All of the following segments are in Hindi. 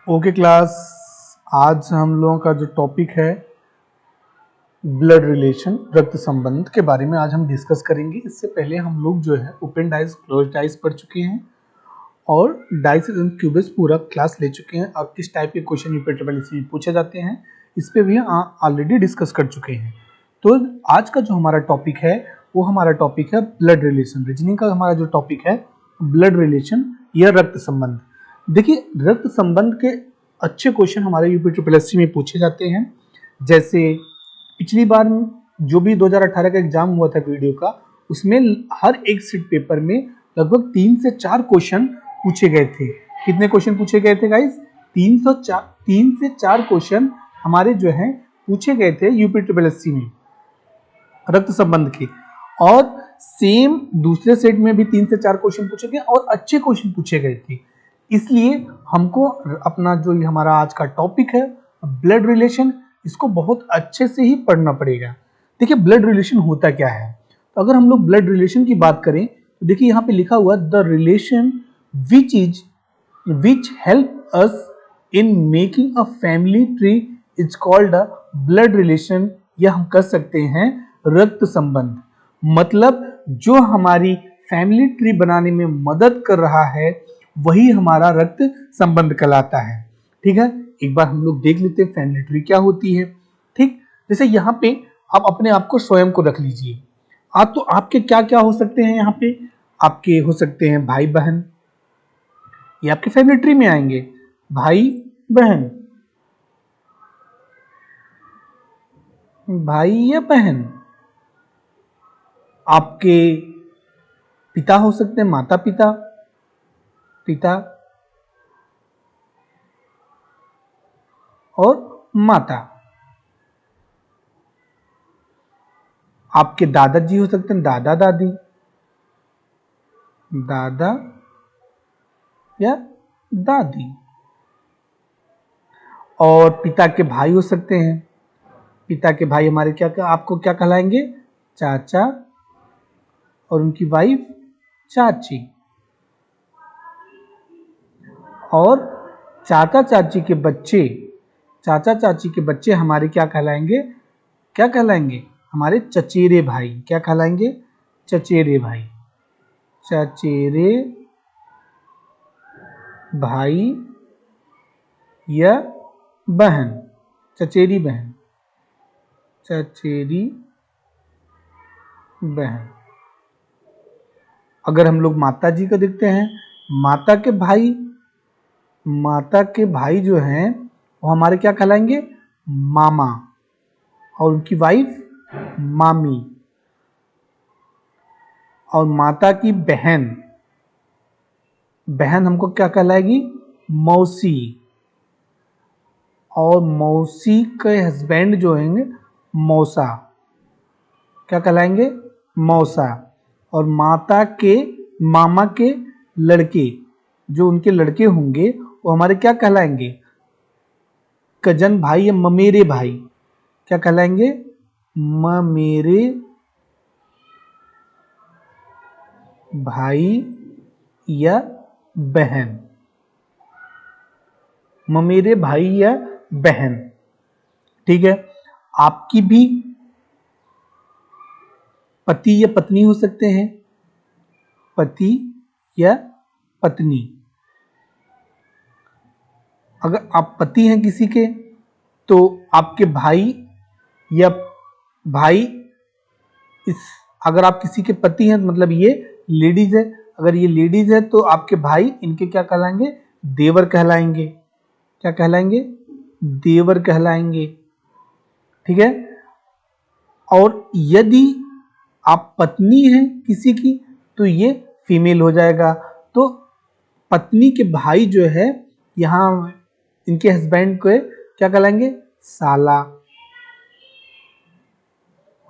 ओके क्लास, आज हम लोगों का जो टॉपिक है ब्लड रिलेशन, रक्त संबंध के बारे में आज हम डिस्कस करेंगे। इससे पहले हम लोग जो है ओपन डाइस क्लोज डाइस पढ़ चुके हैं और डाइस एंड क्यूबिस पूरा क्लास ले चुके हैं और किस टाइप के क्वेश्चन यूपीट्रिपल में पूछे जाते हैं इस पे भी ऑलरेडी डिस्कस कर चुके हैं। तो आज का जो हमारा टॉपिक है वो हमारा टॉपिक है ब्लड रिलेशन। रीजनिंग का हमारा जो टॉपिक है ब्लड रिलेशन या रक्त संबंध। देखिए, रक्त संबंध के अच्छे क्वेश्चन हमारे यूपीट्रिपल में पूछे जाते हैं। जैसे पिछली बार जो भी 2018 का एग्जाम हुआ था वीडियो का, उसमें हर एक सीट पेपर में लगभग 3 से 4 क्वेश्चन पूछे गए थे। कितने क्वेश्चन पूछे गए थे गाइस? 3 से 4 क्वेश्चन हमारे जो हैं पूछे गए थे यूपीट्रिपल में रक्त संबंध के। और सेम दूसरे सेट में भी 3 से 4 क्वेश्चन पूछे गए और अच्छे क्वेश्चन पूछे गए थे। इसलिए हमको अपना जो हमारा आज का टॉपिक है ब्लड रिलेशन, इसको बहुत अच्छे से ही पढ़ना पड़ेगा। देखिए, ब्लड रिलेशन होता क्या है। तो अगर हम लोग ब्लड रिलेशन की बात करें तो देखिए यहाँ पे लिखा हुआ the relation which help us in making a family tree is called a blood relation, या हम कह सकते हैं रक्त संबंध। मतलब जो हमारी फैमिली ट्री बनाने में मदद कर रहा है वही हमारा रक्त संबंध कहलाता है। ठीक है, एक बार हम लोग देख लेते हैं फैमिली ट्री क्या होती है। ठीक, जैसे यहाँ पे आप अपने आप को स्वयं को रख लीजिए। आप तो आपके क्या क्या हो सकते हैं, यहाँ पे आपके हो सकते हैं भाई बहन, ये आपके फैमिली ट्री में आएंगे। भाई बहन, भाई या बहन, आपके पिता हो सकते हैं, माता पिता, पिता और माता। आपके दादाजी हो सकते हैं, दादा दादी, दादा या दादी। और पिता के भाई हो सकते हैं, पिता के भाई हमारे आपको क्या कहलाएंगे? चाचा, और उनकी वाइफ चाची। और चाचा चाची के बच्चे हमारे क्या कहलाएंगे? हमारे चचेरे भाई। क्या कहलाएंगे? चचेरे भाई। चचेरे भाई या बहन, चचेरी बहन, चचेरी बहन। अगर हम लोग माता जी को देखते हैं, माता के भाई जो हैं वो हमारे क्या कहलाएंगे? मामा, और उनकी वाइफ मामी। और माता की बहन हमको क्या कहलाएगी? मौसी। और मौसी के हस्बैंड जो होंगे मौसा, क्या कहलाएंगे? मौसा। और मामा के लड़के, जो उनके लड़के होंगे वो हमारे क्या कहलाएंगे? कजन भाई या ममेरे भाई। क्या कहलाएंगे? ममेरे भाई या बहन। ममेरे भाई या बहन। ठीक है, आपकी भी पति या पत्नी हो सकते हैं, पति या पत्नी। अगर आप पति हैं किसी के तो आपके अगर आप किसी के पति हैं मतलब ये लेडीज है, अगर ये लेडीज है तो आपके भाई इनके क्या कहलाएंगे? देवर कहलाएंगे। क्या कहलाएंगे? देवर कहलाएंगे। ठीक है, और यदि आप पत्नी हैं किसी की तो ये फीमेल हो जाएगा। तो पत्नी के भाई जो है यहाँ इनके हस्बैंड को क्या कहलाएंगे? साला,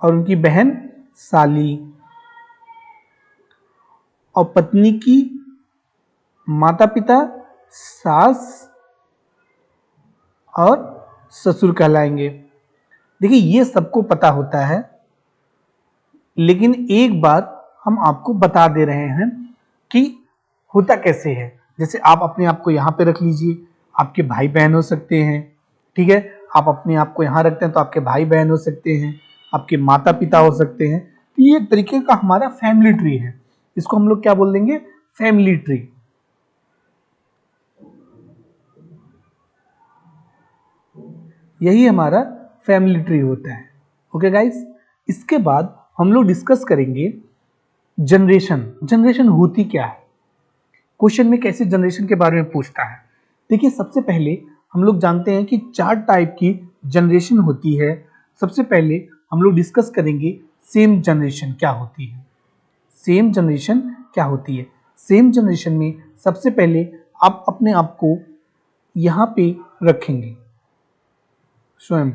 और उनकी बहन साली। और पत्नी की माता पिता सास और ससुर कहलाएंगे। देखिए, ये सबको पता होता है, लेकिन एक बात हम आपको बता दे रहे हैं कि होता कैसे है। जैसे आप अपने आप को यहाँ पे रख लीजिए, आपके भाई बहन हो सकते हैं, ठीक है। आप अपने आप को यहाँ रखते हैं तो आपके भाई बहन हो सकते हैं, आपके माता पिता हो सकते हैं। तो ये एक तरीके का हमारा फैमिली ट्री है, इसको हम लोग क्या बोल देंगे, फैमिली ट्री। यही हमारा फैमिली ट्री होता है। ओके गाइस, इसके बाद हम लोग डिस्कस करेंगे जनरेशन। जनरेशन होती क्या है, क्वेश्चन में कैसे जनरेशन के बारे में पूछता है। देखिए, सबसे पहले हम लोग जानते हैं कि 4 टाइप की जनरेशन होती है। सबसे पहले हम लोग डिस्कस करेंगे सेम जनरेशन क्या होती है। सेम जनरेशन क्या होती है, सेम जनरेशन में सबसे पहले आप अपने आप को यहाँ पे रखेंगे स्वयं,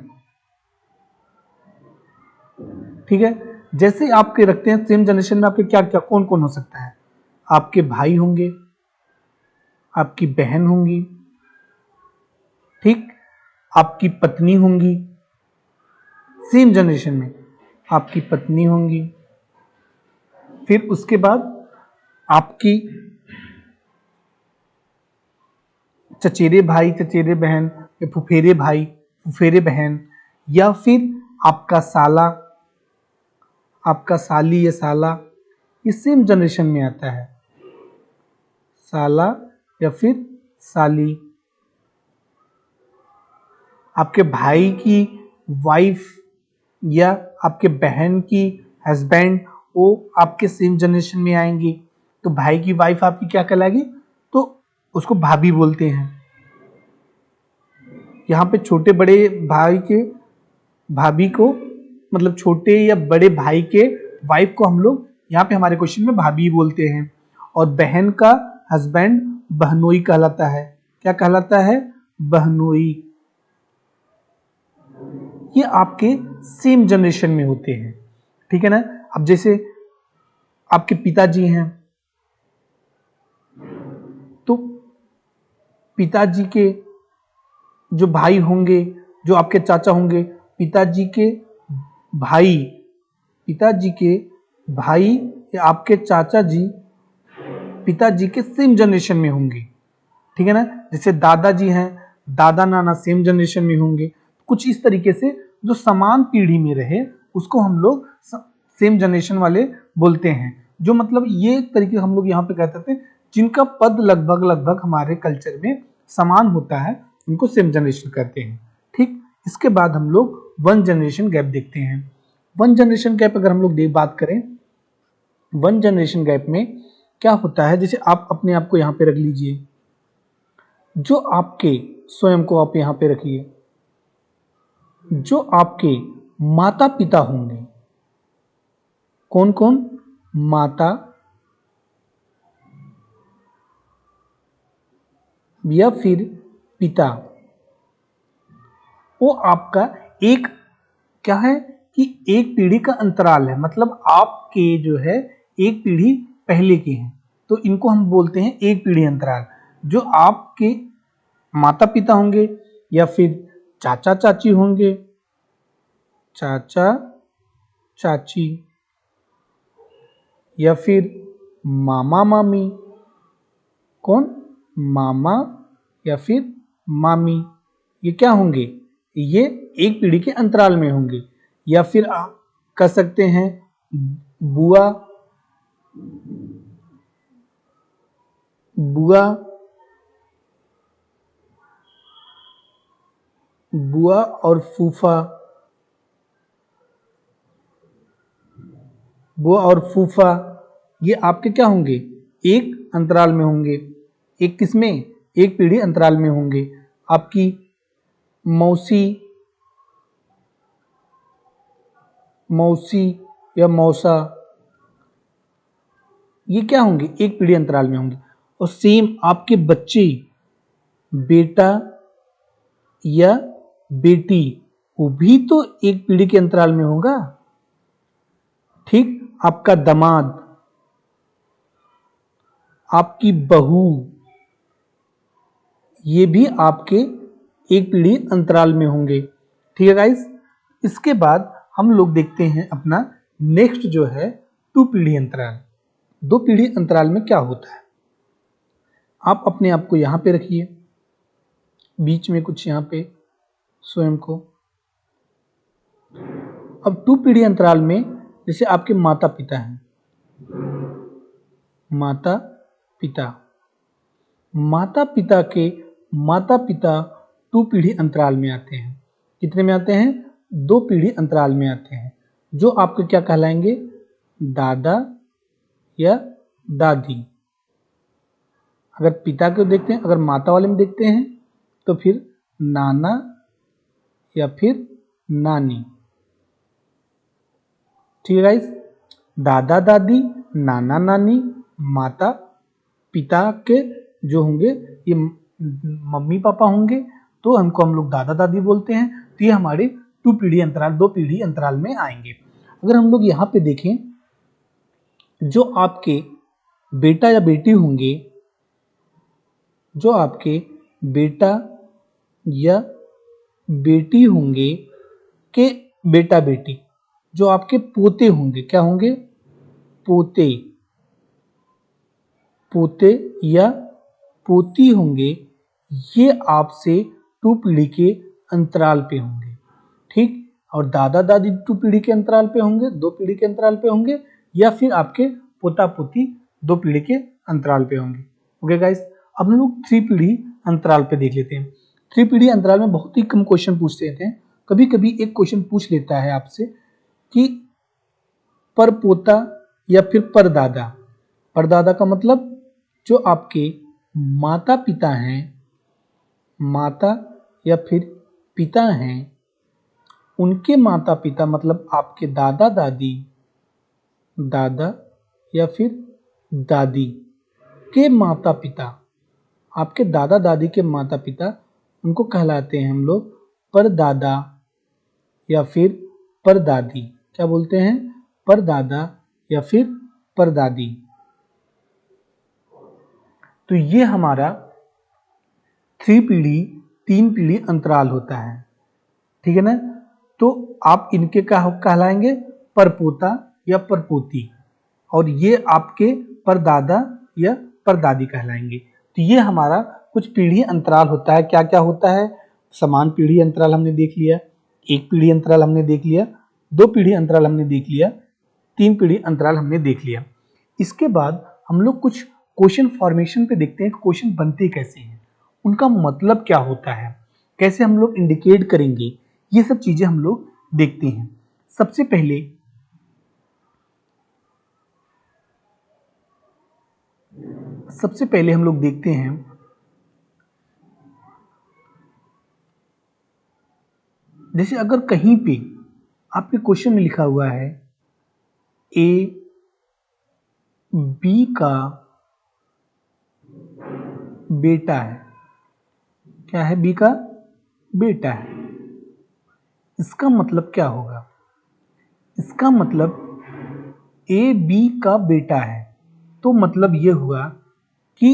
ठीक है। जैसे आपके रखते हैं सेम जनरेशन में, आपके क्या क्या कौन कौन हो सकता है, आपके भाई होंगे, आपकी बहन होंगी, ठीक, आपकी पत्नी होंगी, सेम जनरेशन में आपकी पत्नी होंगी। फिर उसके बाद आपकी चचेरे भाई, चचेरे बहन, या फुफेरे भाई, फुफेरे बहन, या फिर आपका साला, आपका साली या साला, ये सेम जनरेशन में आता है, साला या फिर साली। आपके भाई की वाइफ या आपके बहन की हस्बैंड, वो आपके सेम जनरेशन में आएंगी। तो भाई की वाइफ आपकी क्या कहलाएगी, तो उसको भाभी बोलते हैं। यहाँ पे छोटे बड़े भाई के भाभी को, मतलब छोटे या बड़े भाई के वाइफ को हम लोग यहाँ पे हमारे क्वेश्चन में भाभी बोलते हैं। और बहन का हस्बैंड बहनोई कहलाता है। क्या कहलाता है, बहनोई। ये आपके सेम जनरेशन में होते हैं, ठीक है ना। अब जैसे आपके पिताजी हैं, तो पिताजी के जो भाई होंगे, जो आपके चाचा होंगे, पिताजी के भाई, पिताजी के भाई या आपके चाचा जी पिताजी के सेम जनरेशन में होंगे, ठीक है ना। जैसे दादाजी हैं, दादा नाना सेम जनरेशन में होंगे। कुछ इस तरीके से जो समान पीढ़ी में रहे उसको हम लोग सेम जनरेशन वाले बोलते हैं। जो मतलब ये तरीके हम लोग यहाँ पे कहते थे, जिनका पद लगभग लगभग हमारे कल्चर में समान होता है, उनको सेम जनरेशन कहते हैं, ठीक। इसके बाद हम लोग वन जनरेशन गैप देखते हैं। वन जनरेशन गैप अगर हम लोग बात करें, वन जनरेशन गैप में क्या होता है, जैसे आप अपने आप को यहाँ पे रख लीजिए, जो आपके स्वयं को आप यहाँ पे रखिए, जो आपके माता पिता होंगे, कौन कौन, माता या फिर पिता, वो आपका एक क्या है कि एक पीढ़ी का अंतराल है, मतलब आपके जो है एक पीढ़ी पहले के हैं, तो इनको हम बोलते हैं एक पीढ़ी अंतराल। जो आपके माता पिता होंगे या फिर चाचा चाची होंगे, चाचा चाची, या फिर मामा मामी, कौन, मामा या फिर मामी, ये क्या होंगे, ये एक पीढ़ी के अंतराल में होंगे। या फिर आप कह सकते हैं बुआ, बुआ, बुआ और फूफा, बुआ और फूफा, ये आपके क्या होंगे, एक अंतराल में होंगे। एक किसमें, एक पीढ़ी अंतराल में होंगे। आपकी मौसी, मौसी या मौसा, ये क्या होंगे, एक पीढ़ी अंतराल में होंगे। और सेम आपके बच्चे, बेटा या बेटी, वो भी तो एक पीढ़ी के अंतराल में होगा, ठीक। आपका दामाद, आपकी बहू, ये भी आपके एक पीढ़ी अंतराल में होंगे, ठीक है गाइस। इसके बाद हम लोग देखते हैं अपना नेक्स्ट जो है 2 पीढ़ी अंतराल। 2 पीढ़ी अंतराल में क्या होता है, आप अपने आप को यहां पे रखिए, बीच में कुछ यहाँ पे स्वयं को। अब 2 पीढ़ी अंतराल में जैसे आपके माता पिता हैं, माता पिता, माता पिता के माता पिता 2 पीढ़ी अंतराल में आते हैं। कितने में आते हैं? 2 पीढ़ी अंतराल में आते हैं, जो आपके क्या कहलाएंगे? दादा या दादी। अगर पिता को देखते हैं, अगर माता वाले में देखते हैं तो फिर नाना या फिर नानी। ठीक है गाइस, दादा दादी, नाना नानी, माता पिता के जो होंगे ये मम्मी पापा होंगे, तो हमको हम लोग दादा दादी बोलते हैं। तो ये हमारे 2 पीढ़ी अंतराल, 2 पीढ़ी अंतराल में आएंगे। अगर हम लोग यहाँ पे देखें, जो आपके बेटा या बेटी होंगे, जो आपके बेटा या बेटी होंगे के बेटा बेटी, जो आपके पोते होंगे, क्या होंगे? पोते, पोते या पोती होंगे, ये आपसे 2 पीढ़ी के अंतराल पे होंगे। ठीक, और दादा दादी 2 पीढ़ी के अंतराल पे होंगे, 2 पीढ़ी के अंतराल पे होंगे, या फिर आपके पोता पोती 2 पीढ़ी के अंतराल पे होंगे। ओके गाइस, अब हम लोग 3 पीढ़ी अंतराल पे देख लेते हैं। 3 पीढ़ी अंतराल में बहुत ही कम क्वेश्चन पूछते थे। कभी कभी एक क्वेश्चन पूछ लेता है आपसे कि पर पोता या फिर परदादा। परदादा का मतलब जो आपके माता पिता हैं, माता या फिर पिता हैं, उनके माता पिता मतलब आपके दादा दादी, दादा या फिर दादी के माता पिता, आपके दादा दादी के माता पिता, उनको कहलाते हैं हम लोग परदादा या फिर परदादी। क्या बोलते हैं? परदादा या फिर परदादी। तो ये हमारा 3 पीढ़ी अंतराल होता है। ठीक है ना? तो आप इनके कहलाएंगे परपोता या परपोती, और ये आपके परदादा या परदादी कहलाएंगे। तो ये हमारा कुछ पीढ़ी अंतराल होता है। क्या क्या होता है? समान पीढ़ी अंतराल हमने देख लिया, 1 पीढ़ी अंतराल हमने देख लिया, 2 पीढ़ी अंतराल हमने देख लिया, 3 पीढ़ी अंतराल हमने देख लिया। इसके बाद हम लोग कुछ क्वेश्चन फॉर्मेशन पे देखते हैं कि क्वेश्चन बनते कैसे हैं, उनका मतलब क्या होता है, कैसे हम लोग इंडिकेट करेंगे, ये सब चीजें हम लोग देखते हैं। सबसे पहले हम लोग देखते हैं जैसे अगर कहीं पे आपके क्वेश्चन में लिखा हुआ है ए बी का बेटा है, क्या है? बी का बेटा है, इसका मतलब क्या होगा? इसका मतलब ए बी का बेटा है, तो मतलब ये हुआ कि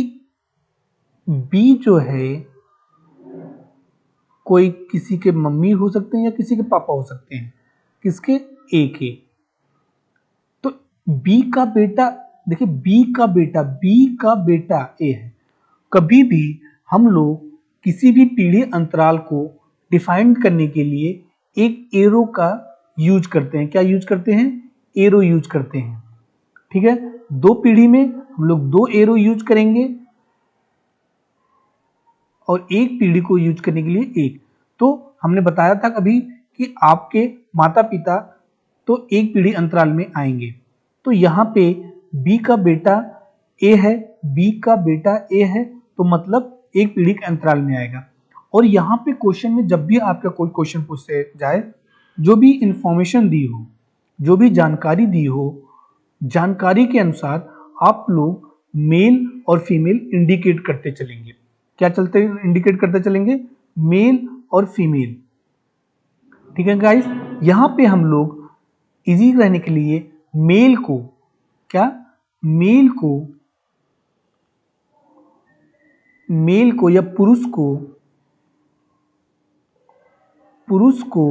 बी जो है कोई किसी के मम्मी हो सकते हैं या किसी के पापा हो सकते हैं, किसके? ए के। तो बी का बेटा, देखिए बी का बेटा ए है। कभी भी हम लोग किसी भी पीढ़ी अंतराल को डिफाइन करने के लिए एक एरो का यूज करते हैं। क्या यूज करते हैं? एरो यूज करते हैं। ठीक है, 2 पीढ़ी में हम लोग 2 एरो यूज करेंगे और 1 पीढ़ी को यूज करने के लिए 1। तो हमने बताया था कभी कि आपके माता पिता तो 1 पीढ़ी अंतराल में आएंगे। तो यहाँ पे बी का बेटा ए है, बी का बेटा ए है, तो मतलब 1 पीढ़ी के अंतराल में आएगा। और यहाँ पे क्वेश्चन में जब भी आपका कोई क्वेश्चन पूछे जाए, जो भी इंफॉर्मेशन दी हो, जो भी जानकारी दी हो, जानकारी के अनुसार आप लोग मेल और फीमेल इंडिकेट करते चलेंगे। क्या चलते इंडिकेट करते चलेंगे? मेल और फीमेल। ठीक है गाइस, यहाँ पे हम लोग इजी रहने के लिए मेल को क्या? मेल को या पुरुष को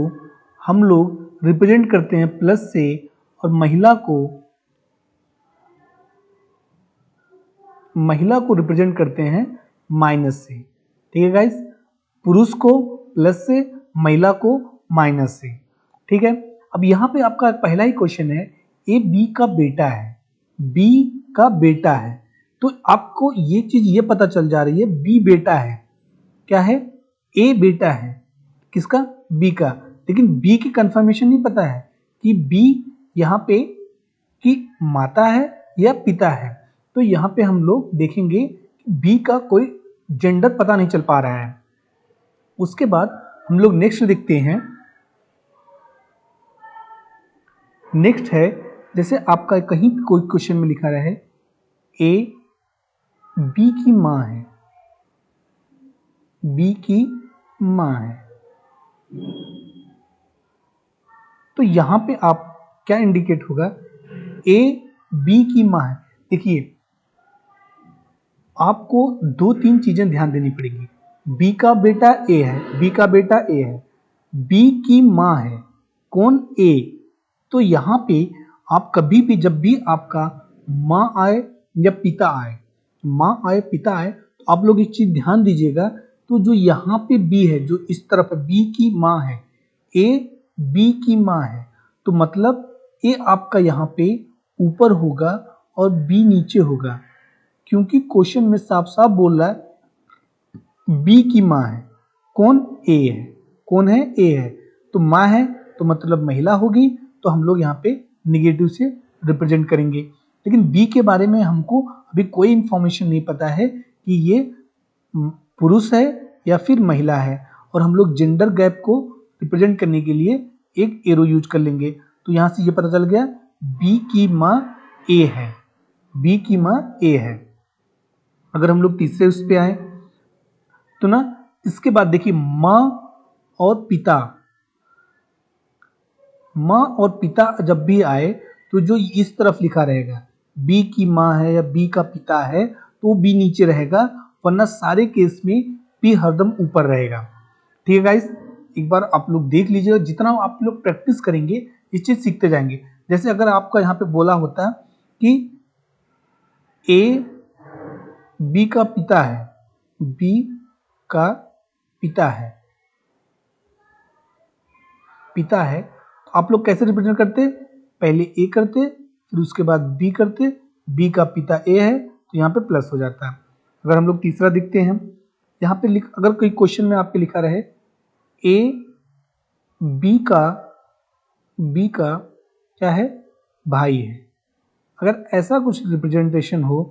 हम लोग रिप्रेजेंट करते हैं प्लस से, और महिला को रिप्रेजेंट करते हैं माइनस से। ठीक है गाइस, पुरुष को प्लस से, महिला को माइनस से। ठीक है, अब यहाँ पे आपका पहला ही क्वेश्चन है, ए बी का बेटा है, बी का बेटा है, तो आपको ये चीज ये पता चल जा रही है बी बेटा है। क्या है? ए बेटा है, किसका? बी का। लेकिन बी की कंफर्मेशन नहीं पता है कि बी यहाँ पे की माता है या पिता है। तो यहाँ पे हम लोग देखेंगे बी का कोई जेंडर पता नहीं चल पा रहा है। उसके बाद हम लोग नेक्स्ट देखते हैं। नेक्स्ट है, जैसे आपका कहीं कोई क्वेश्चन में लिखा रहा है ए बी की माँ है, बी की माँ है, तो यहां पे आप क्या इंडिकेट होगा? ए बी की माँ है। देखिए, आपको दो तीन चीजें ध्यान देनी पड़ेगी। बी का बेटा ए है, बी का बेटा ए है, बी की माँ है, कौन? ए। तो यहाँ पे आप कभी भी जब भी आपका माँ आए या पिता आए, माँ आए पिता आए, तो आप लोग एक चीज ध्यान दीजिएगा। तो जो यहाँ पे बी है, जो इस तरफ बी की माँ है, ए बी की माँ है, तो मतलब ए आपका यहाँ पे ऊपर होगा और बी नीचे होगा, क्योंकि क्वेश्चन में साफ साफ बोल रहा है बी की माँ है, कौन? ए है। कौन है? ए है। तो माँ है तो मतलब महिला होगी, तो हम लोग यहाँ पे निगेटिव से रिप्रेजेंट करेंगे। लेकिन बी के बारे में हमको अभी कोई इंफॉर्मेशन नहीं पता है कि ये पुरुष है या फिर महिला है, और हम लोग जेंडर गैप को रिप्रेजेंट करने के लिए एक एरो यूज कर लेंगे। तो यहाँ से ये पता चल गया बी की माँ ए है, बी की माँ ए है। अगर हम लोग तीसरे उस पे आए तो ना, इसके बाद देखिए माँ और पिता, माँ और पिता जब भी आए तो जो इस तरफ लिखा रहेगा बी की माँ है या बी का पिता है, तो बी नीचे रहेगा, वरना सारे केस में बी हरदम ऊपर रहेगा। ठीक है गाइस, एक बार आप लोग देख लीजिएगा, जितना आप लोग प्रैक्टिस करेंगे इस चीज सीखते जाएंगे। जैसे अगर आपका यहाँ पे बोला होता कि ए बी का पिता है, बी का पिता है, पिता है, तो आप लोग कैसे रिप्रेजेंट करते? पहले ए करते, फिर उसके बाद बी करते, बी का पिता ए है तो यहाँ पे प्लस हो जाता है। अगर हम लोग तीसरा देखते हैं, यहाँ पे अगर कोई क्वेश्चन में आपके लिखा रहे ए बी का क्या है? भाई है, अगर ऐसा कुछ रिप्रेजेंटेशन हो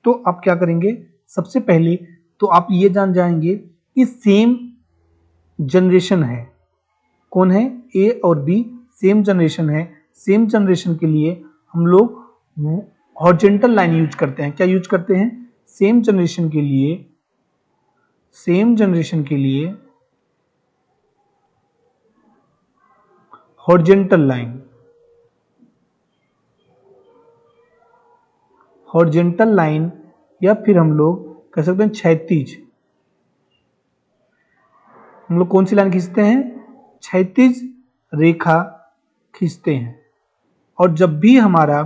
तो आप क्या करेंगे? सबसे पहले तो आप ये जान जाएंगे कि सेम जनरेशन है। कौन है? ए और बी सेम जनरेशन है। सेम जनरेशन के लिए हम लोग हॉरिजॉन्टल लाइन यूज करते हैं। क्या यूज करते हैं? सेम जनरेशन के लिए, सेम जनरेशन के लिए हॉरिजॉन्टल लाइन, हॉरिजॉन्टल लाइन, या फिर हम लोग कह सकते हैं क्षैतिज। हम लोग कौन सी लाइन खींचते हैं? क्षैतिज रेखा खींचते हैं। और जब भी हमारा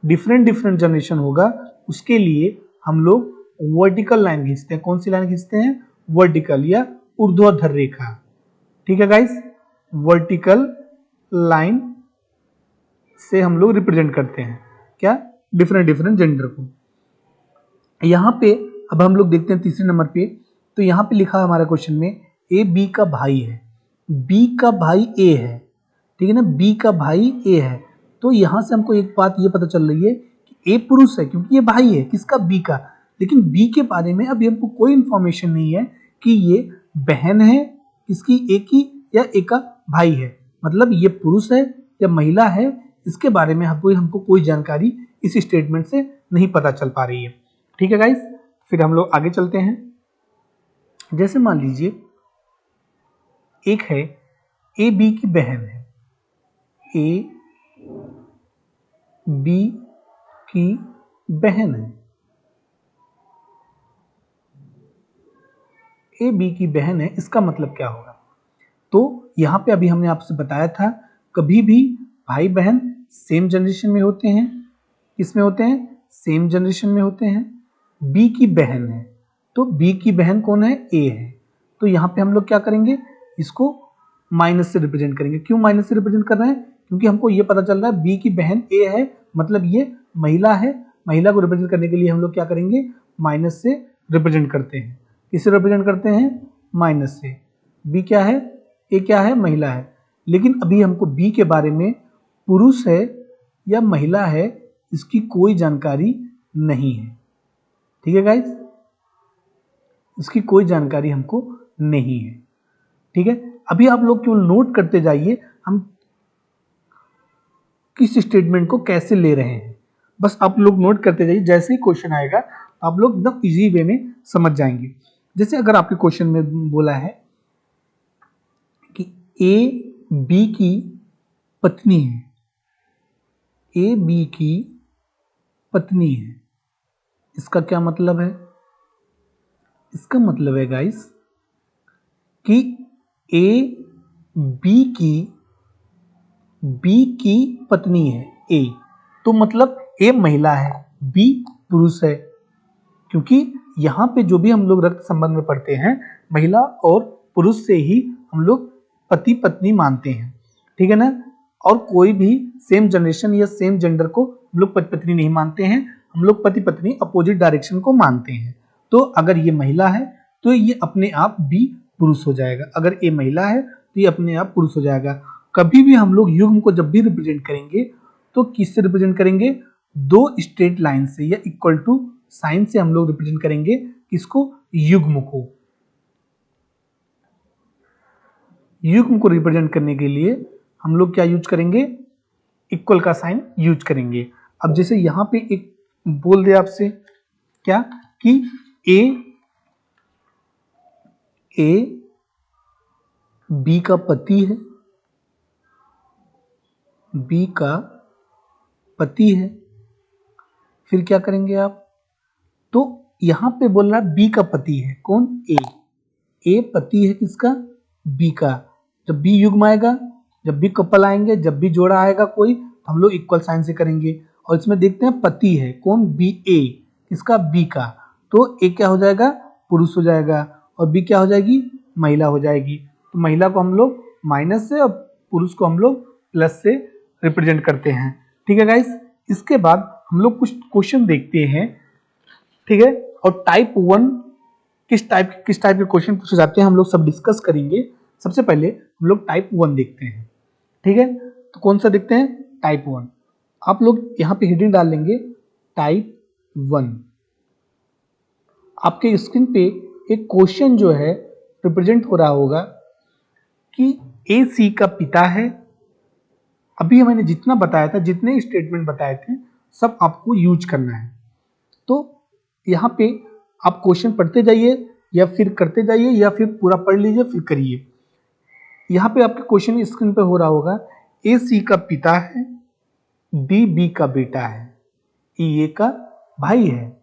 डिफरेंट जनरेशन होगा उसके लिए हम लोग वर्टिकल लाइन खींचते हैं। कौन सी लाइन खींचते हैं? वर्टिकल या ऊर्ध्वाधर रेखा। ठीक है गाइस, वर्टिकल लाइन से हम लोग रिप्रेजेंट करते हैं क्या? डिफरेंट जेंडर को। यहाँ पे अब हम लोग देखते हैं तीसरे नंबर पे, तो यहाँ पे लिखा है हमारा क्वेश्चन में ए बी का भाई है, बी का भाई ए है, ठीक है ना, बी का भाई ए है। तो यहाँ से हमको एक बात ये पता चल रही है कि ए पुरुष है क्योंकि ये भाई है, किसका? बी का। लेकिन बी के बारे में अभी हमको कोई इंफॉर्मेशन नहीं है कि ये बहन है किसकी? ए की, या ए का भाई है, मतलब ये पुरुष है या महिला है, इसके बारे में हमको कोई जानकारी इस स्टेटमेंट से नहीं पता चल पा रही है। ठीक है गाइस, फिर हम लोग आगे चलते हैं। जैसे मान लीजिए एक है ए बी की बहन है, ए बी की बहन है, ए बी की बहन है, इसका मतलब क्या होगा? तो यहाँ पे अभी हमने आपसे बताया था कभी भी भाई बहन सेम जनरेशन में होते हैं। किसमें होते हैं? सेम जनरेशन में होते हैं। बी की बहन है, तो बी की बहन कौन है? ए है, तो यहाँ पे हम लोग क्या करेंगे, इसको माइनस से रिप्रेजेंट करेंगे। क्यों माइनस से रिप्रेजेंट कर रहे हैं, क्योंकि हमको ये पता चल रहा है बी की बहन ए है, मतलब ये महिला है। महिला को रिप्रेजेंट करने के लिए हम लोग क्या करेंगे, माइनस से रिप्रेजेंट करते हैं। किससे रिप्रेजेंट करते हैं, माइनस से। बी क्या है, ए क्या है, महिला है। लेकिन अभी हमको बी के बारे में पुरुष है या महिला है इसकी कोई जानकारी नहीं है। ठीक है गाइस, इसकी कोई जानकारी हमको नहीं है। ठीक है, अभी आप लोग केवल नोट करते जाइए हम किस स्टेटमेंट को कैसे ले रहे हैं, बस आप लोग नोट करते जाइए। जैसे ही क्वेश्चन आएगा आप लोग एकदम इजी वे में समझ जाएंगे। जैसे अगर आपके क्वेश्चन में बोला है कि ए बी की पत्नी है, ए बी की पत्नी है, इसका क्या मतलब है, इसका मतलब है गाइस कि ए बी की पत्नी है ए, तो मतलब ए महिला है, बी पुरुष है। क्योंकि यहाँ पे जो भी हम लोग रक्त संबंध में पढ़ते हैं महिला और पुरुष से ही हम लोग पति पत्नी मानते हैं। ठीक है ना, और कोई भी सेम जनरेशन या सेम जेंडर को हम लोग पति पत्नी नहीं मानते हैं, हम लोग पति पत्नी अपोजिट डायरेक्शन को मानते हैं। तो अगर ये महिला है तो ये अपने आप बी पुरुष हो जाएगा, अगर ये महिला है तो ये अपने आप पुरुष हो जाएगा। कभी भी हम लोग युग्म को जब भी रिप्रेजेंट करेंगे तो किससे रिप्रेजेंट करेंगे, दो स्ट्रेट लाइन से या इक्वल टू साइन से हम लोग रिप्रेजेंट करेंगे किसको, युग्म को। युग्म को रिप्रेजेंट करने के लिए हम लोग क्या यूज करेंगे, इक्वल का साइन यूज करेंगे। अब जैसे यहां पे एक बोल दे आपसे क्या कि ए बी का पति है, बी का पति है, फिर क्या करेंगे आप, तो यहां पे बोल रहा बी का पति है, कौन, ए पति है किसका, बी का। जब बी युग्म आएगा, जब भी कपल आएंगे, जब भी जोड़ा आएगा कोई, तो हम लोग इक्वल साइन से करेंगे। और इसमें देखते हैं पति है कौन, बी ए, किसका, बी का। तो ए क्या हो जाएगा, पुरुष हो जाएगा, और बी क्या हो जाएगी, महिला हो जाएगी। तो महिला को हम लोग माइनस से और पुरुष को हम लोग प्लस से रिप्रेजेंट करते हैं। ठीक है गाइस, इसके बाद हम लोग कुछ क्वेश्चन देखते हैं। ठीक है, और टाइप 1 किस टाइप के क्वेश्चन पूछे जाते हैं हम लोग सब डिस्कस करेंगे। सबसे पहले हम लोग टाइप 1 देखते हैं। ठीक है, तो कौन सा देखते हैं, टाइप 1। आप लोग यहाँ पे हेडिंग डाल लेंगे टाइप 1। आपके स्क्रीन पे एक क्वेश्चन जो है रिप्रेजेंट हो रहा होगा कि ए सी का पिता है। अभी मैंने जितना बताया था, जितने स्टेटमेंट बताए थे, सब आपको यूज करना है। तो यहाँ पे आप क्वेश्चन पढ़ते जाइए या फिर करते जाइए या फिर पूरा पढ़ लीजिए फिर करिए। यहाँ पे आपके क्वेश्चन स्क्रीन पे हो रहा होगा, ए सी का पिता है, डी बी का बेटा है, ई ए का भाई है।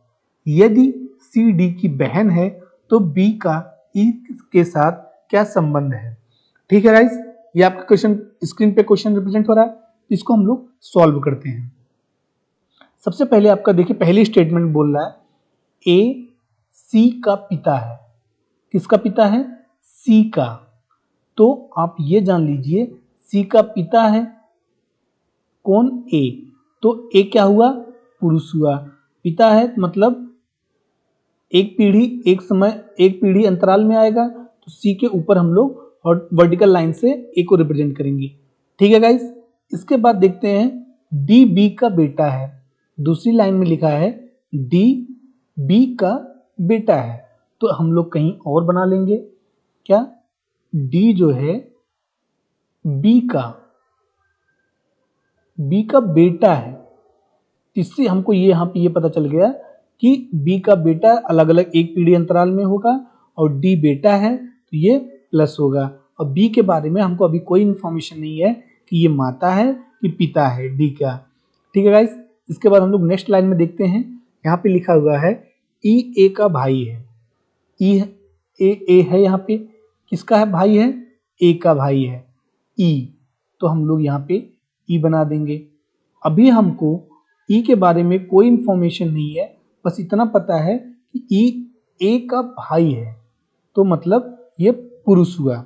यदि सी डी की बहन है तो बी का ई के साथ क्या संबंध है। ठीक है गाइस, ये आपका क्वेश्चन स्क्रीन पे क्वेश्चन रिप्रेजेंट हो रहा है, इसको हम लोग सॉल्व करते हैं। सबसे पहले आपका देखिए पहली स्टेटमेंट बोल रहा है ए सी का पिता है, किसका पिता है, सी का। तो आप ये जान लीजिए सी का पिता है कौन, ए, तो ए क्या हुआ, पुरुष हुआ। पिता है मतलब एक पीढ़ी एक समय एक पीढ़ी अंतराल में आएगा, तो सी के ऊपर हम लोग और वर्टिकल लाइन से ए को रिप्रेजेंट करेंगे। ठीक है गाइस, इसके बाद देखते हैं डी बी का बेटा है। दूसरी लाइन में लिखा है डी बी का बेटा है, तो हम लोग कहीं और बना लेंगे क्या, डी जो है बी का बेटा है। इससे हमको ये यहाँ पे ये पता चल गया कि बी का बेटा अलग अलग एक पीढ़ी अंतराल में होगा और डी बेटा है तो ये प्लस होगा। और बी के बारे में हमको अभी कोई इंफॉर्मेशन नहीं है कि ये माता है कि पिता है डी का। ठीक है गाइस, इसके बाद हम लोग नेक्स्ट लाइन में देखते हैं, यहाँ पे लिखा हुआ है ई ए का भाई है। ई ए है यहाँ पे, किसका है, भाई है, ए का भाई है, ई, तो हम लोग यहाँ पे ई बना देंगे। अभी हमको ई के बारे में कोई इंफॉर्मेशन नहीं है, बस इतना पता है कि ई ए का भाई है, तो मतलब ये पुरुष हुआ।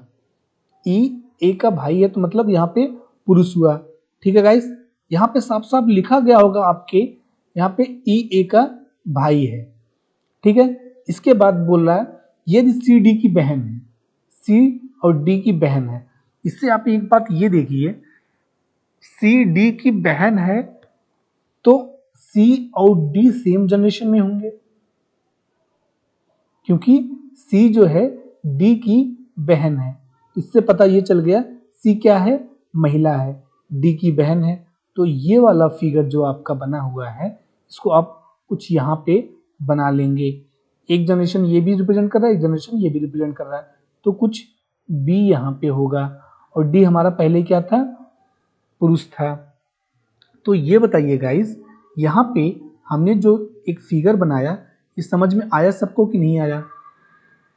ई ए का भाई है तो मतलब यहाँ पे पुरुष हुआ। ठीक है गाइस, यहाँ पे साफ साफ लिखा गया होगा आपके, यहाँ पे ई ए का भाई है। ठीक है, इसके बाद बोल रहा है यदि सी डी की बहन है, सी और डी की बहन है। इससे आप एक बात ये देखिए, सी डी की बहन है तो सी और डी सेम जनरेशन में होंगे, क्योंकि सी जो है डी की बहन है। इससे पता ये चल गया सी क्या है, महिला है, डी की बहन है। तो ये वाला फिगर जो आपका बना हुआ है, इसको आप कुछ यहाँ पे बना लेंगे। एक जनरेशन ये भी रिप्रेजेंट कर रहा है, एक जनरेशन ये भी रिप्रेजेंट कर रहा है, तो कुछ बी यहाँ पे होगा। और डी हमारा पहले क्या था, पुरुष था। तो ये बताइए गाइस, यहाँ पे हमने जो एक फिगर बनाया, ये समझ में आया सबको कि नहीं आया?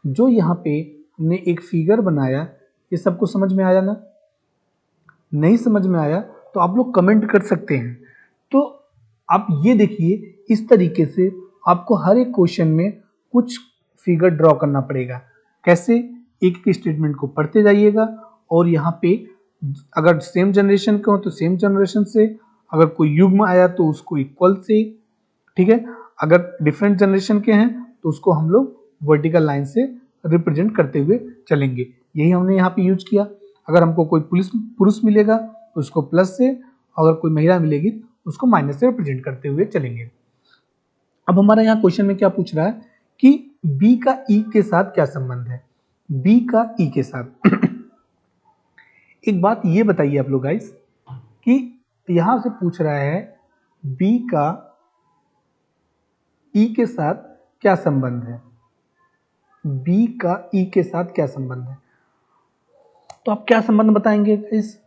जो यहाँ पे हमने एक फिगर बनाया, ये सबको समझ में आया ना? नहीं समझ में आया तो आप लोग कमेंट कर सकते हैं। तो आप ये देखिए, इस तरीके से आपको हर एक क्वेश्चन में कुछ फिगर ड्रॉ करना पड़ेगा। कैसे? एक एक स्टेटमेंट को पढ़ते जाइएगा और यहाँ पे अगर सेम जनरेशन के हो तो सेम जनरेशन से, अगर कोई युग्म आया तो उसको इक्वल से, ठीक है। अगर डिफरेंट जनरेशन के हैं तो उसको हम लोग वर्टिकल लाइन से रिप्रेजेंट करते हुए चलेंगे। यही हमने यहाँ पे यूज किया। अगर हमको कोई पुरुष मिलेगा तो उसको प्लस से, अगर कोई महिला मिलेगी तो उसको माइनस से रिप्रेजेंट करते हुए चलेंगे। अब हमारा यहाँ क्वेश्चन में क्या पूछ रहा है कि बी का ई के साथ क्या संबंध है। बी का ई के साथ एक बात ये बताइए आप लोग गाइस कि यहां से पूछ रहा है बी का ई के साथ क्या संबंध है। बी का ई के साथ क्या संबंध है, तो आप क्या संबंध बताएंगे गाइस?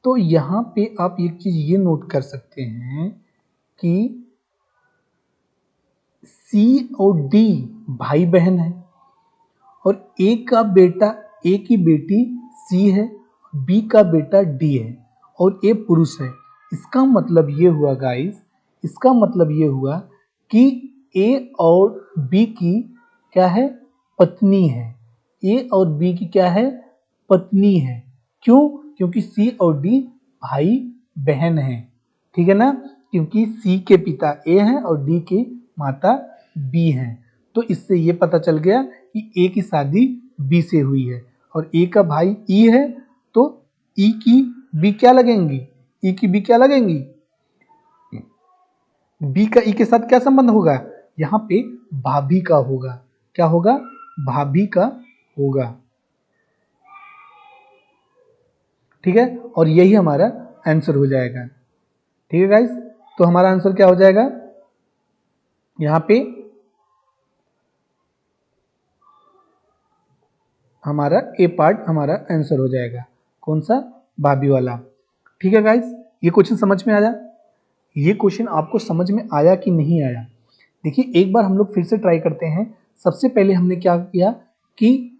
तो यहां पे आप एक चीज ये नोट कर सकते हैं कि सी और डी भाई बहन है और ए का बेटा, ए की बेटी सी है, बी का बेटा डी है और ए पुरुष है। इसका मतलब ये हुआ गाइस, इसका मतलब ये हुआ कि ए और बी की क्या है, पत्नी है। ए और बी की क्या है, पत्नी है। क्यों? क्योंकि सी और डी भाई बहन है। ठीक है ना, क्योंकि सी के पिता ए हैं और डी की माता बी हैं। तो इससे ये पता चल गया कि ए की शादी बी से हुई है और ए का भाई ई है, तो ई की बी क्या लगेंगी, ई की बी क्या लगेंगी, बी का ई के साथ क्या संबंध होगा, यहाँ पे भाभी का होगा। क्या होगा, भाभी का होगा। ठीक है, और यही हमारा आंसर हो जाएगा। ठीक है गाइस, तो हमारा आंसर क्या हो जाएगा, यहाँ पे हमारा ए पार्ट हमारा आंसर हो जाएगा। कौन सा, भाभी वाला। ठीक है गाइस, ये क्वेश्चन समझ में आया? ये क्वेश्चन आपको समझ में आया कि नहीं आया? देखिए एक बार हम लोग फिर से ट्राई करते हैं। सबसे पहले हमने क्या किया कि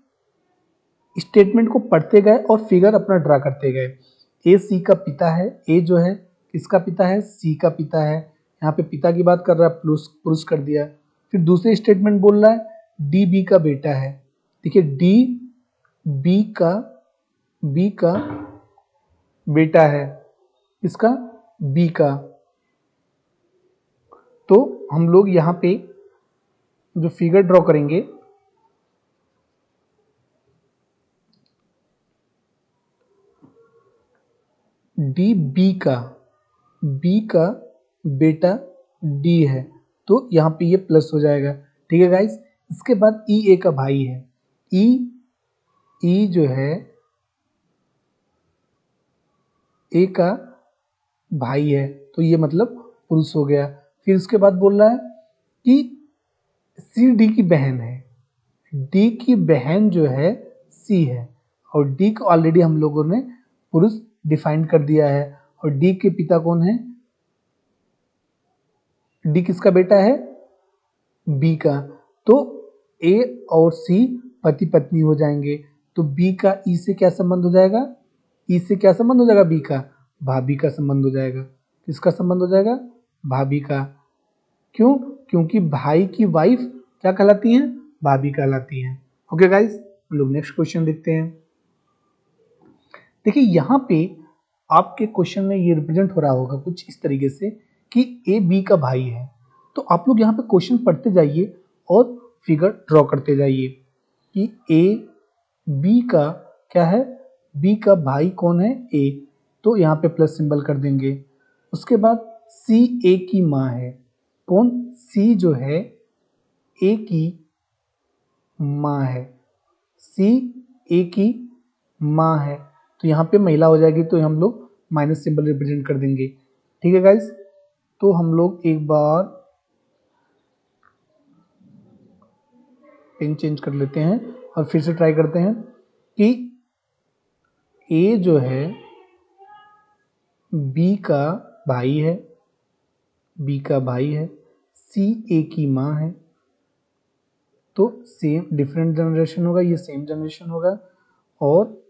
स्टेटमेंट को पढ़ते गए और फिगर अपना ड्रा करते गए। ए सी का पिता है, ए जो है किसका पिता है, सी का पिता है। यहाँ पे पिता की बात कर रहा है, पुरुष कर दिया। फिर दूसरे स्टेटमेंट बोल रहा है डी बी का बेटा है। देखिए डी बी का बेटा है, इसका बी का। तो हम लोग यहाँ पे जो फिगर ड्रॉ करेंगे, डी बी का बेटा डी है, तो यहाँ पे ये प्लस हो जाएगा। ठीक है गाइस, इसके बाद ई ए का भाई है। ई जो है ए का भाई है, तो ये मतलब पुरुष हो गया। फिर उसके बाद बोल रहा है कि सी डी की बहन है। डी की बहन जो है सी है और डी को ऑलरेडी हम लोगों ने पुरुष डिफाइन कर दिया है। और डी के पिता कौन है, डी किसका बेटा है, बी का। तो ए और सी पति पत्नी हो जाएंगे। तो बी का ई से क्या संबंध हो जाएगा, ई से क्या संबंध हो जाएगा, बी का भाभी का संबंध हो जाएगा। किसका संबंध हो जाएगा, भाभी का। क्यों? क्योंकि भाई की वाइफ क्या कहलाती है, भाभी कहलाती है। ओके गाइस, हम लोग नेक्स्ट क्वेश्चन देखते हैं। देखिए यहाँ पे आपके क्वेश्चन में ये रिप्रेजेंट हो रहा होगा कुछ इस तरीके से कि ए बी का भाई है। तो आप लोग यहाँ पे क्वेश्चन पढ़ते जाइए और फिगर ड्रॉ करते जाइए कि ए बी का क्या है, बी का भाई कौन है, ए, तो यहाँ पे प्लस सिंबल कर देंगे। उसके बाद सी ए की माँ है, कौन, सी जो है ए की माँ है, सी ए की माँ है, तो यहाँ पे महिला हो जाएगी, तो हम लोग माइनस सिंबल रिप्रेजेंट कर देंगे। ठीक है गाइस, तो हम लोग एक बार पेन चेंज कर लेते हैं और फिर से ट्राई करते हैं कि ए जो है बी का भाई है, बी का भाई है, सी ए की माँ है, तो सेम डिफरेंट जनरेशन होगा, ये सेम जनरेशन होगा, और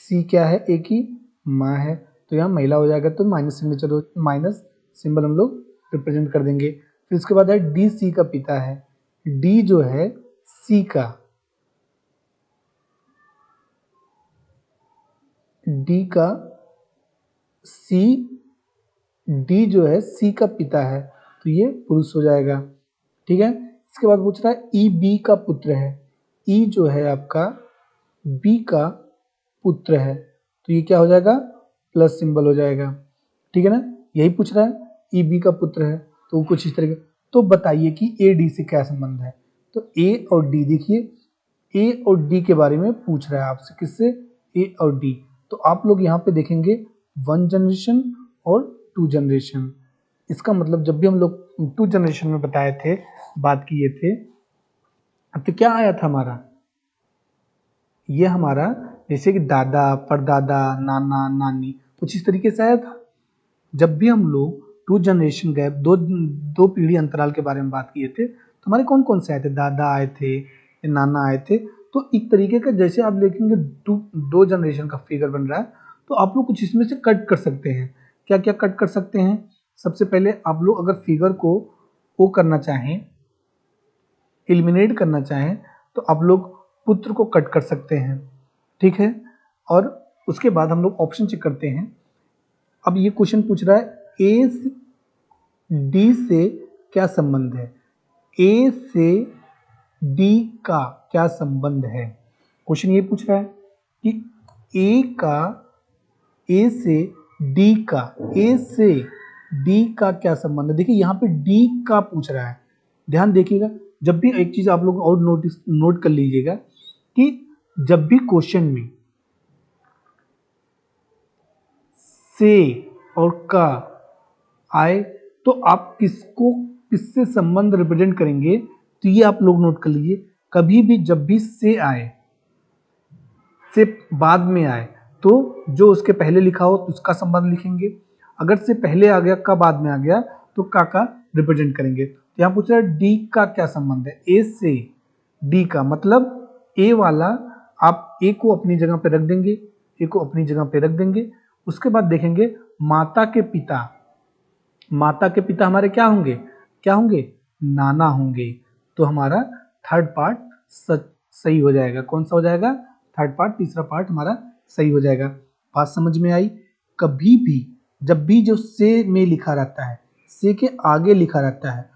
सी क्या है, ए की माँ है, तो यहाँ महिला हो जाएगा, तो माइनस सिंबल हम लोग रिप्रेजेंट कर देंगे। फिर इसके बाद है डी सी का पिता है, डी जो है सी का, डी का सी, डी जो है सी का पिता है, तो ये पुरुष हो जाएगा। ठीक है, इसके बाद पूछ रहा है ई बी का पुत्र है, ई जो है आपका बी का पुत्र है, तो ये क्या हो जाएगा, प्लस सिंबल हो जाएगा। ठीक है ना, यही पूछ रहा है, ई बी का पुत्र है, तो कुछ इस तरीके। तो बताइए कि ए डी से क्या संबंध है, तो ए और डी, देखिए ए और डी के बारे में पूछ रहा है आपसे, किससे, ए और डी। तो आप लोग यहाँ पे देखेंगे 1 जनरेशन और 2 जनरेशन। इसका मतलब जब भी हम लोग 2 जनरेशन में बताए थे, बात किए थे, तो क्या आया था हमारा, ये हमारा जैसे कि दादा, परदादा, नाना, नानी, कुछ इस तरीके से आया था। जब भी हम लोग 2 जनरेशन गैप, दो पीढ़ी अंतराल के बारे में बात किए थे, तो हमारे कौन कौन से आए थे, दादा आए थे, नाना आए थे। तो एक तरीके का जैसे आप देखेंगे 2 जनरेशन का फिगर बन रहा है, तो आप लोग कुछ इसमें से कट कर सकते हैं। क्या क्या कट कर सकते हैं, सबसे पहले आप लोग अगर फिगर को वो करना चाहें, एलिमिनेट करना चाहें, तो आप लोग पुत्र को कट कर सकते हैं। ठीक है, और उसके बाद हम लोग ऑप्शन चेक करते हैं। अब ये क्वेश्चन पूछ रहा है ए डी से क्या संबंध है, ए से डी का क्या संबंध है। क्वेश्चन ये पूछ रहा है कि ए का, ए से डी का, ए से डी का क्या संबंध है। देखिए यहाँ पे डी का पूछ रहा है, ध्यान देखिएगा। जब भी एक चीज आप लोग और नोट कर लीजिएगा कि जब भी क्वेश्चन में से और का आए, तो आप किसको किससे संबंध रिप्रेजेंट करेंगे, तो ये आप लोग नोट कर लीजिए। कभी भी जब भी से आए, से बाद में आए, तो जो उसके पहले लिखा हो तो उसका संबंध लिखेंगे। अगर से पहले आ गया, का बाद में आ गया, तो का रिप्रेजेंट करेंगे। तो यहाँ पूछ रहा है डी का क्या संबंध है, ए से डी का, मतलब ए वाला आप ए को अपनी जगह पे रख देंगे, ए को अपनी जगह पे रख देंगे। उसके बाद देखेंगे माता के पिता, माता के पिता हमारे क्या होंगे, क्या होंगे, नाना होंगे। तो हमारा थर्ड पार्ट सही हो जाएगा। कौन सा हो जाएगा, थर्ड पार्ट, तीसरा पार्ट हमारा सही हो जाएगा। बात समझ में आई। कभी भी जब भी जो से में लिखा रहता है, से के आगे लिखा रहता है,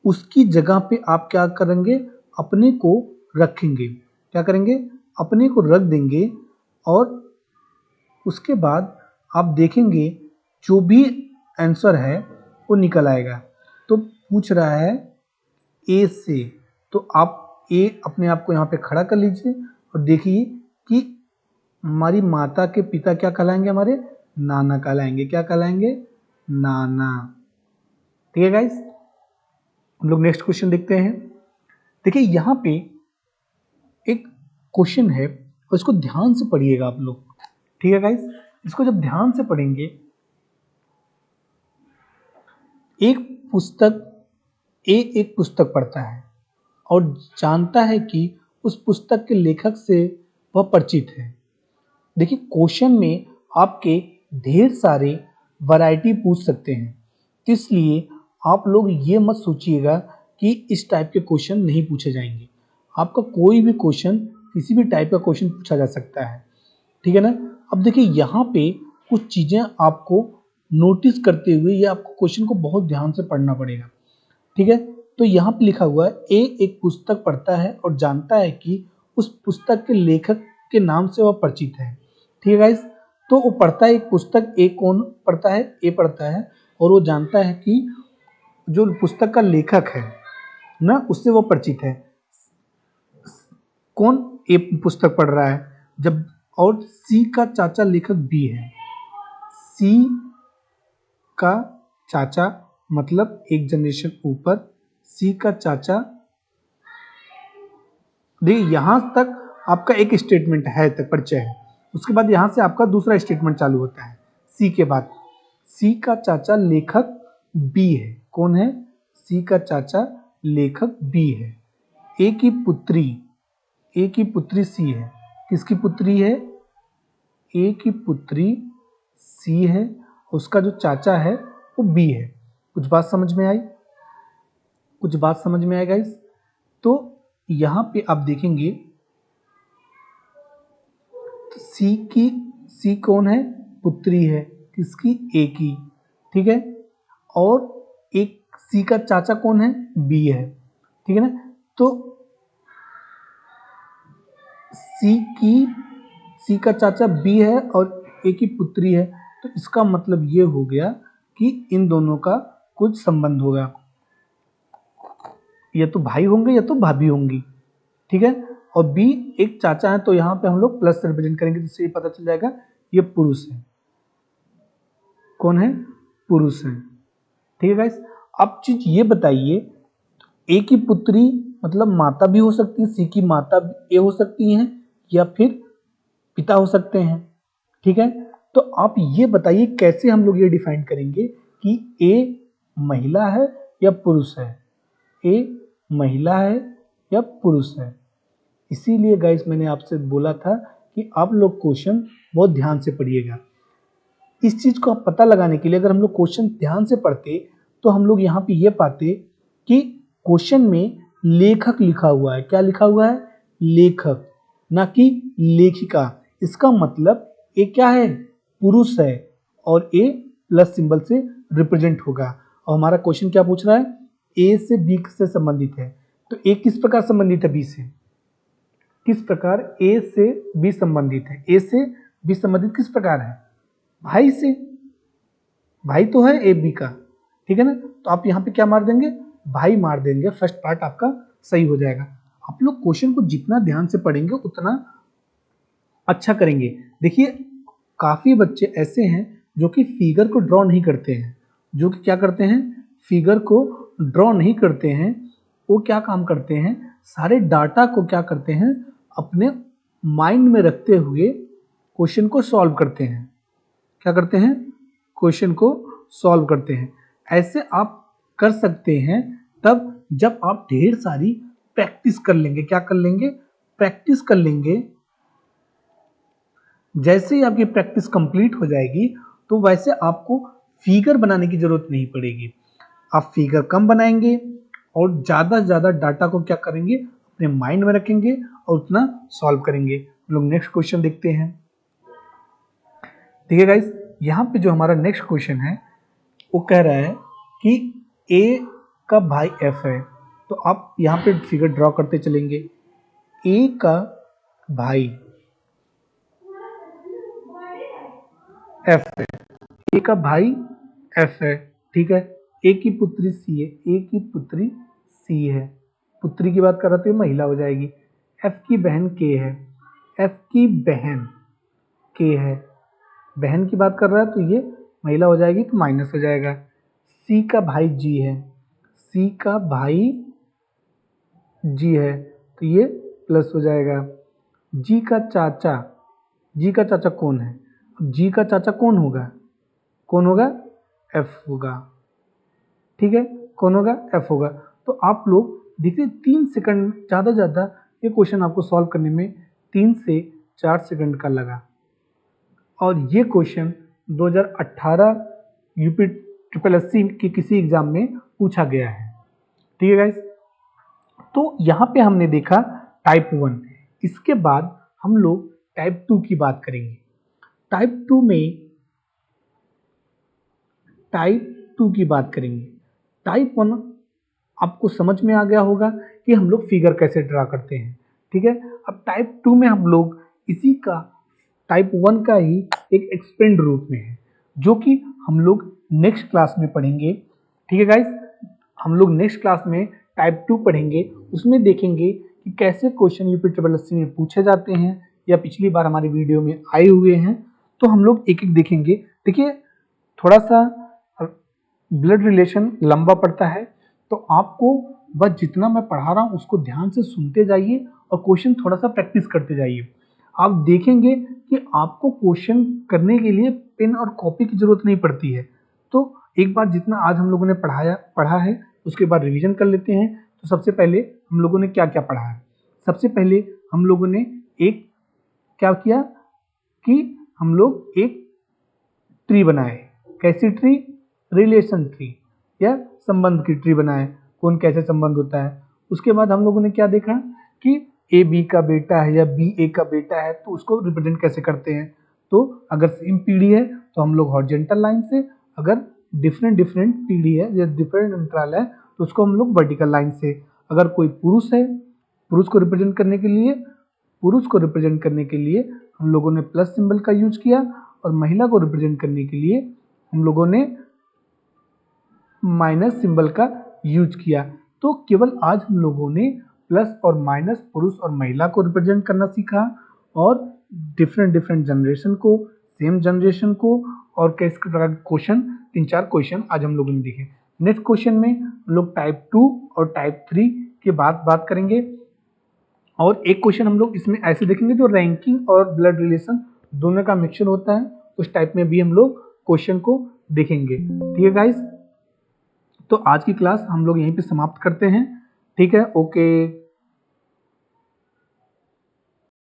उसकी जगह पे आप क्या करेंगे, अपने को रखेंगे। क्या करेंगे, अपने को रख देंगे, और उसके बाद आप देखेंगे जो भी आंसर है वो निकल आएगा। तो पूछ रहा है ए से, तो आप ए अपने आप को यहाँ पे खड़ा कर लीजिए और देखिए कि हमारी माता के पिता क्या कहलाएंगे, हमारे नाना कहलाएंगे। क्या कहलाएंगे, नाना। ठीक है गाइस, हम लोग नेक्स्ट क्वेश्चन देखते हैं। देखिए यहाँ पे एक क्वेश्चन है और इसको ध्यान से पढ़िएगा आप लोग। ठीक है गाइस, इसको जब ध्यान से पढ़ेंगे, एक पुस्तक पढ़ता है और जानता है कि उस पुस्तक के लेखक से वह परिचित है। देखिए क्वेश्चन में आपके ढेर सारे वैरायटी पूछ सकते हैं, इसलिए आप लोग ये मत सोचिएगा कि इस टाइप के क्वेश्चन नहीं पूछे जाएंगे। आपका कोई भी क्वेश्चन किसी भी टाइप का क्वेश्चन पूछा जा सकता है, ठीक है ना। अब देखिए यहाँ पे कुछ चीजें आपको नोटिस करते हुए ये आपको क्वेश्चन को बहुत ध्यान से पढ़ना पड़ेगा, ठीक है। तो यहाँ पे लिखा हुआ है ए एक पुस्तक पढ़ता है और जानता है कि उस पुस्तक के लेखक के नाम से वह परिचित है, ठीक है गाइस। तो वो पढ़ता है एक पुस्तक, ए कौन पढ़ता है, ए पढ़ता है, और वो जानता है कि जो पुस्तक का लेखक है ना उससे वो परिचित है। कौन, ए पुस्तक पढ़ रहा है जब, और सी का चाचा लेखक बी है। सी का चाचा मतलब एक जनरेशन ऊपर, सी का चाचा, देखिए यहां तक आपका एक स्टेटमेंट है तक परिचय है, उसके बाद यहां से आपका दूसरा स्टेटमेंट चालू होता है सी के बाद। सी का चाचा लेखक बी है, कौन है, सी का चाचा लेखक बी है। ए की पुत्री, ए की पुत्री सी है, किसकी पुत्री है, ए की पुत्री सी है, उसका जो चाचा है वो बी है। कुछ बात समझ में आई, कुछ बात समझ में आएगा इस। तो यहां पे आप देखेंगे तो सी कौन है, पुत्री है, किसकी, ए की, ठीक है। और एक सी का चाचा कौन है, बी है, ठीक है ना। तो सी का चाचा बी है और ए की पुत्री है, तो इसका मतलब ये हो गया कि इन दोनों का कुछ संबंध होगा, या तो भाई होंगे या तो भाभी होंगी, ठीक है। और बी एक चाचा है, तो यहाँ पे हम लोग प्लस से रिप्रेजेंट करेंगे, जिससे ये पता चल जाएगा ये पुरुष है, कौन है, पुरुष है, ठीक है गाइस। अब चीज ये बताइए, ए की पुत्री मतलब माता भी हो सकती है, सी की माता ए हो सकती हैं, या फिर पिता हो सकते हैं, ठीक है। तो आप ये बताइए कैसे हम लोग ये डिफाइन करेंगे कि ए महिला है या पुरुष है, ए महिला है या पुरुष है। इसीलिए गाइस मैंने आपसे बोला था कि आप लोग क्वेश्चन बहुत ध्यान से पढ़िएगा। इस चीज को आप पता लगाने के लिए अगर हम लोग क्वेश्चन ध्यान से पढ़ते तो हम लोग यहाँ पे ये पाते कि क्वेश्चन में लेखक लिखा हुआ है, क्या लिखा हुआ है, लेखक, ना कि लेखिका। इसका मतलब ए क्या है, पुरुष है, और ए प्लस सिंबल से रिप्रेजेंट होगा। और हमारा क्वेश्चन क्या पूछ रहा है, ए से बी से संबंधित है, तो ए किस प्रकार संबंधित है बी से, किस प्रकार ए से बी संबंधित है, ए से बी संबंधित किस प्रकार है, भाई से, भाई तो है ए बी का, ठीक है ना। तो आप यहाँ पे क्या मार देंगे, भाई मार देंगे, फर्स्ट पार्ट आपका सही हो जाएगा। आप लोग क्वेश्चन को जितना ध्यान से पढ़ेंगे उतना अच्छा करेंगे। देखिए काफी बच्चे ऐसे हैं जो कि फिगर को ड्रॉ नहीं करते हैं, जो कि क्या करते हैं, फिगर को ड्रॉ नहीं करते हैं, वो क्या काम करते हैं, सारे डाटा को क्या करते हैं, अपने माइंड में रखते हुए क्वेश्चन को सॉल्व करते हैं, क्या करते हैं, क्वेश्चन को सॉल्व करते हैं। ऐसे आप कर सकते हैं तब जब आप ढेर सारी प्रैक्टिस कर लेंगे, क्या कर लेंगे, प्रैक्टिस कर लेंगे। जैसे ही आपकी प्रैक्टिस कंप्लीट हो जाएगी तो वैसे आपको फिगर बनाने की जरूरत नहीं पड़ेगी, आप फिगर कम बनाएंगे और ज़्यादा से ज़्यादा डाटा को क्या करेंगे, अपने माइंड में रखेंगे और उतना सॉल्व करेंगे। हम लोग नेक्स्ट क्वेश्चन देखते हैं। ठीक है गाइस, यहाँ पे जो हमारा नेक्स्ट क्वेश्चन है वो कह रहा है कि ए का भाई एफ है, तो आप यहाँ पे फिगर ड्रॉ करते चलेंगे। ए का भाई एफ है, ए का भाई एफ है, ठीक है। ए की पुत्री सी है, ए की पुत्री सी है, पुत्री की बात कर रहे थे महिला हो जाएगी। एफ की बहन के है, एफ की बहन के है, बहन की बात कर रहा है तो ये महिला हो जाएगी तो माइनस हो जाएगा। सी का भाई जी है, सी का भाई जी है तो ये प्लस हो जाएगा। जी का चाचा, जी का चाचा कौन है, जी का चाचा कौन होगा, कौन होगा, एफ होगा, ठीक है, कौन होगा, एफ होगा। तो आप लोग देखिए 3 सेकंड, ज़्यादा से ज़्यादा ये क्वेश्चन आपको सॉल्व करने में 3 से 4 सेकंड का लगा, और ये क्वेश्चन 2018 यूपी ट्रिपल एससी के किसी एग्जाम में पूछा गया है, ठीक है गाइस। तो यहाँ पे हमने देखा टाइप 1, इसके बाद हम लोग टाइप 2 की बात करेंगे। टाइप 2 में टाइप 2 की बात करेंगे। टाइप 1 आपको समझ में आ गया होगा कि हम लोग फिगर कैसे ड्रा करते हैं, ठीक है। अब टाइप 2 में हम लोग इसी का टाइप 1 का ही एक एक्सपेंड रूप में है, जो कि हम लोग नेक्स्ट क्लास में पढ़ेंगे, ठीक है गाइस। हम लोग नेक्स्ट क्लास में टाइप 2 पढ़ेंगे, उसमें देखेंगे कि कैसे क्वेश्चन यूपीएससी में पूछे जाते हैं या पिछली बार हमारी वीडियो में आए हुए हैं, तो हम लोग एक एक देखेंगे। देखिए थोड़ा सा ब्लड रिलेशन लंबा पड़ता है, तो आपको बस जितना मैं पढ़ा रहा हूँ उसको ध्यान से सुनते जाइए और क्वेश्चन थोड़ा सा प्रैक्टिस करते जाइए। आप देखेंगे कि आपको क्वेश्चन करने के लिए पेन और कॉपी की जरूरत नहीं पड़ती है। तो एक बार जितना आज हम लोगों ने पढ़ा है उसके बाद रिवीजन कर लेते हैं। तो सबसे पहले हम लोगों ने क्या क्या पढ़ा है। सबसे पहले हम लोगों ने एक क्या किया कि हम लोग एक ट्री बनाए। कैसी ट्री? रिलेशन ट्री या संबंध की ट्री बनाए, कौन कैसे संबंध होता है। उसके बाद हम लोगों ने क्या देखा कि ए बी का बेटा है या बी ए का बेटा है, तो उसको रिप्रेजेंट कैसे करते हैं। तो अगर सेम पीढ़ी है तो हम लोग हॉरिजॉन्टल लाइन से, अगर डिफरेंट पीढ़ी है या डिफरेंट अंतराल है तो उसको हम लोग वर्टिकल लाइन से। अगर कोई पुरुष है, पुरुष को रिप्रेजेंट करने के लिए हम लोगों ने प्लस सिंबल का यूज किया, और महिला को रिप्रेजेंट करने के लिए हम लोगों ने माइनस सिंबल का यूज किया। तो केवल आज हम लोगों ने प्लस और माइनस, पुरुष और महिला को रिप्रेजेंट करना सीखा, और डिफरेंट जनरेशन को, सेम जनरेशन को, और किस प्रकार के क्वेश्चन, 3-4 क्वेश्चन आज हम लोगों ने देखे। नेक्स्ट क्वेश्चन में हम लोग टाइप 2 और टाइप 3 के बात करेंगे, और एक क्वेश्चन हम लोग इसमें ऐसे देखेंगे जो रैंकिंग और ब्लड रिलेशन दोनों का मिक्सचर होता है, उस टाइप में भी हम लोग क्वेश्चन को देखेंगे, ठीक है गाइस। तो आज की क्लास हम लोग यहीं पे समाप्त करते हैं, ठीक है, ओके।